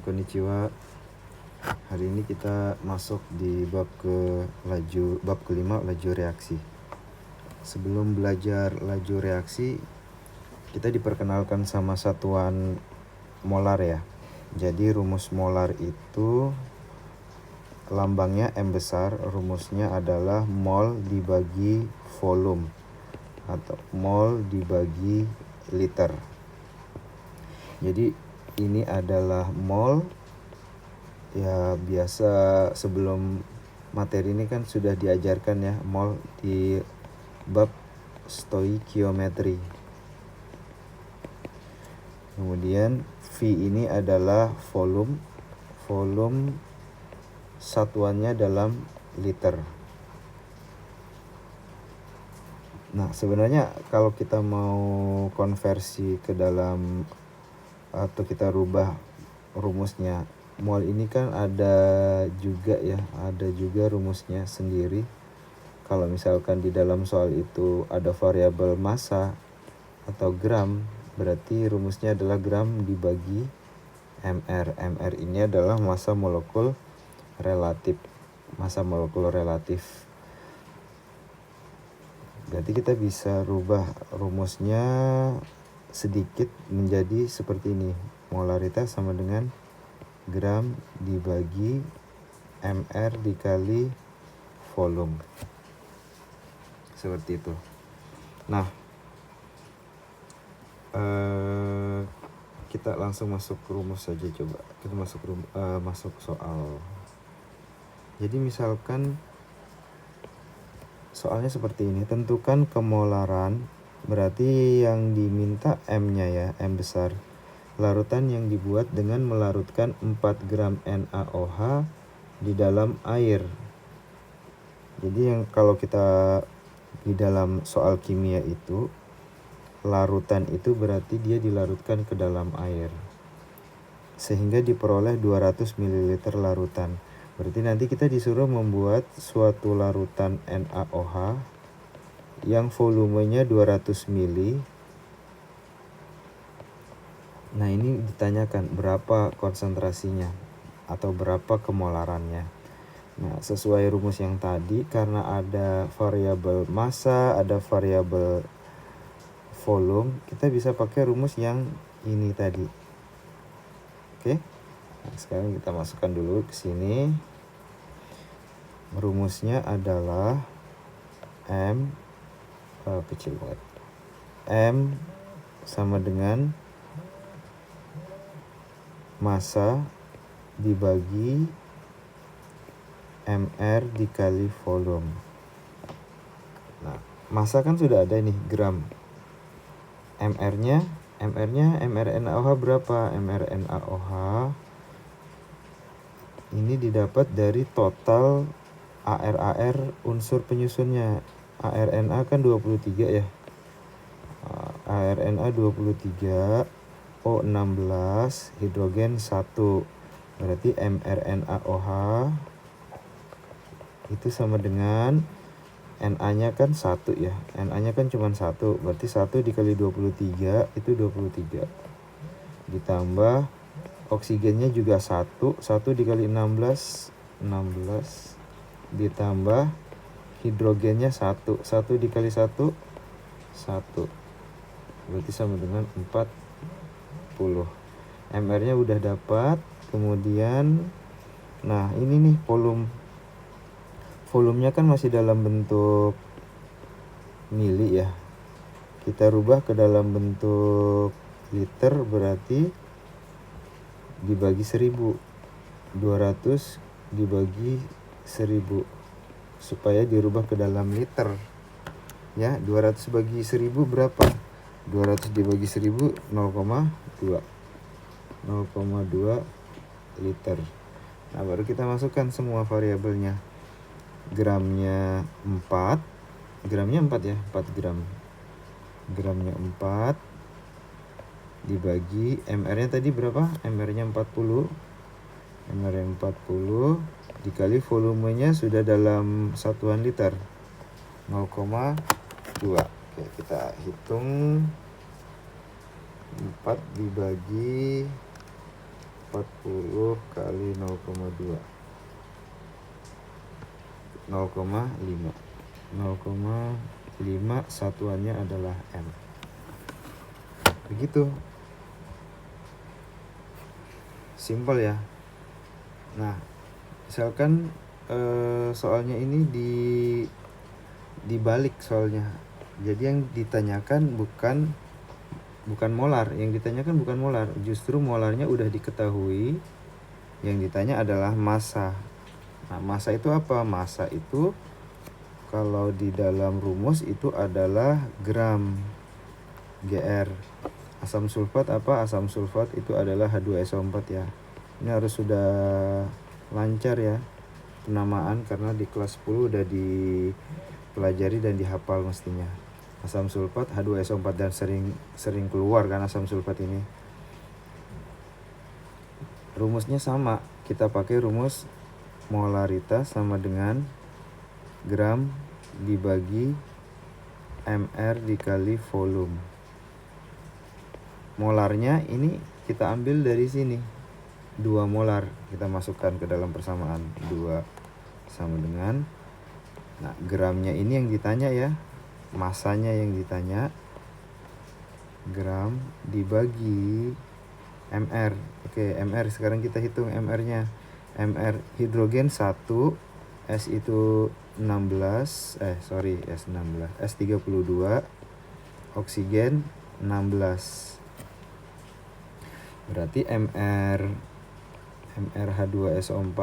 Konnichiwa. Hari ini kita masuk di bab kelima, laju reaksi. Sebelum belajar laju reaksi, kita diperkenalkan sama satuan molar ya. Jadi rumus molar itu lambangnya M besar, rumusnya adalah mol dibagi volume atau mol dibagi liter. Jadi ini adalah mol. Ya biasa sebelum materi ini kan sudah diajarkan ya mol di bab stoikiometri. Kemudian V ini adalah volume. Volume satuannya dalam liter. Nah, sebenarnya kalau kita mau konversi ke dalam atau kita rubah rumusnya, mol ini kan ada juga rumusnya sendiri. Kalau misalkan di dalam soal itu ada variabel massa atau gram, berarti rumusnya adalah gram dibagi mr. Mr ini adalah massa molekul relatif. Berarti kita bisa rubah rumusnya sedikit menjadi seperti ini. Molaritas sama dengan gram dibagi mr dikali volume. Seperti itu. Nah, kita langsung masuk ke rumus saja coba. Kita masuk soal. Jadi misalkan soalnya seperti ini. Tentukan kemolaran, berarti yang diminta M-nya ya, M besar. Larutan yang dibuat dengan melarutkan 4 gram NaOH di dalam air. Jadi yang kalau kita di dalam soal kimia itu, larutan itu berarti dia dilarutkan ke dalam air. Sehingga diperoleh 200 ml larutan. Berarti nanti kita disuruh membuat suatu larutan NaOH yang volumenya 200 ml. Nah, ini ditanyakan berapa konsentrasinya atau berapa kemolarannya. Nah, sesuai rumus yang tadi, karena ada variabel massa, ada variabel volume, kita bisa pakai rumus yang ini tadi. Oke. Nah, sekarang kita masukkan dulu ke sini. Rumusnya adalah M kecil banget. M sama dengan massa dibagi mr dikali volume. Nah, massa kan sudah ada nih, gram. mr-nya mRNaOH berapa? mRNaOH ini didapat dari total AR unsur penyusunnya. ARNA kan 23 ya. ARNA 23, O16, hidrogen 1. Berarti mRNaOH itu sama dengan Na-nya kan 1 ya. Na-nya kan cuma 1. Berarti 1 dikali 23 itu 23. Ditambah oksigennya juga 1. 1 dikali 16 ditambah hidrogennya 1. 1 dikali 1 1. Berarti sama dengan 40. MR-nya udah dapat. Kemudian nah, ini nih volumenya kan masih dalam bentuk mili ya. Kita rubah ke dalam bentuk liter, berarti dibagi 1000. 200 dibagi 1000 supaya dirubah ke dalam liter. Ya, 200 bagi 1000 berapa? 200 dibagi 1000 0,2 liter. Nah, baru kita masukkan semua variabelnya. Gramnya 4 ya, 4 gram. Gramnya 4 dibagi mr-nya tadi berapa? mr-nya 40. mr-nya 40 dikali volumenya sudah dalam satuan liter, 0,2. Oke, kita hitung 4 dibagi 40 kali 0,2, 0,5. 0,5 satuannya adalah M. Begitu. Simpel ya. Nah, misalkan soalnya ini dibalik soalnya. Jadi yang ditanyakan bukan molar, justru molarnya udah diketahui. Yang ditanya adalah massa. Nah, massa itu apa? Massa itu kalau di dalam rumus itu adalah gram, GR. Asam sulfat apa? Asam sulfat itu adalah H2SO4 ya. Ini harus sudah lancar ya penamaan, karena di kelas 10 udah dipelajari dan dihafal mestinya. Asam sulfat H2SO4, dan sering keluar kan asam sulfat ini. Rumusnya sama, kita pakai rumus molaritas sama dengan gram dibagi mr dikali volume. Molarnya ini kita ambil dari sini, 2 molar kita masukkan ke dalam persamaan. 2 sama dengan, nah gramnya ini yang ditanya ya, masanya yang ditanya, gram dibagi mr. Oke, mr sekarang kita hitung mr nya. Mr hidrogen 1, S itu 16, S32, oksigen 16. Berarti mr H2SO4,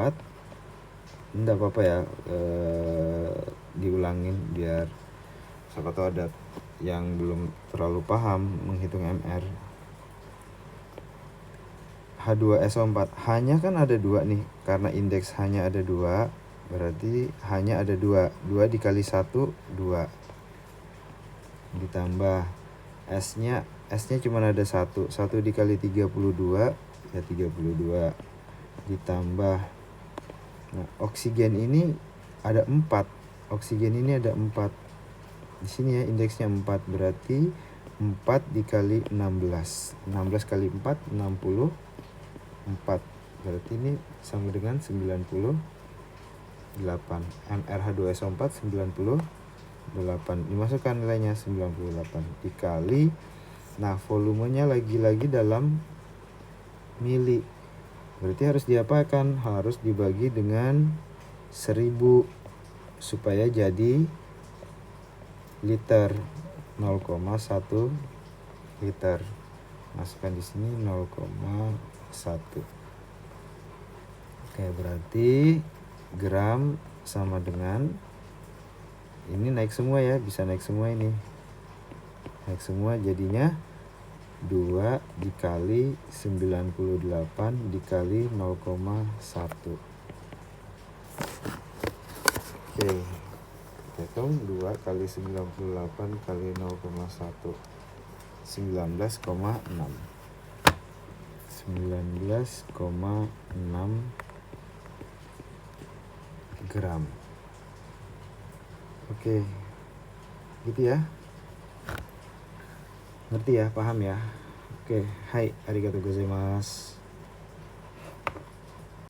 enggak apa-apa ya, diulangin biar siapa tahu ada yang belum terlalu paham menghitung mr. H2SO4 hanya kan ada 2 nih, karena indeks hanya ada 2, berarti hanya ada 2 dikali 1, 2, ditambah S nya cuma ada 1 dikali 32 ya 32, ditambah, nah oksigen ini ada 4, di sini ya indeksnya 4, berarti 4 dikali 16 kali 4 64, berarti ini sama dengan 98. MrH2SO4 98, dimasukkan nilainya 98 dikali, nah volumenya lagi-lagi dalam mili, berarti harus diapakan? Harus dibagi dengan 1000 supaya jadi liter, 0,1 liter. Masukkan di sini 0,1. Oke, berarti gram sama dengan, ini naik semua ya, bisa naik semua ini. Naik semua jadinya 2 dikali 98 dikali 0,1. Oke, hitung 2 kali 98 kali 0,1, 19,6 gram. Oke, gitu ya. Ngerti ya, paham ya? Oke, hai, arigatou gozaimasu.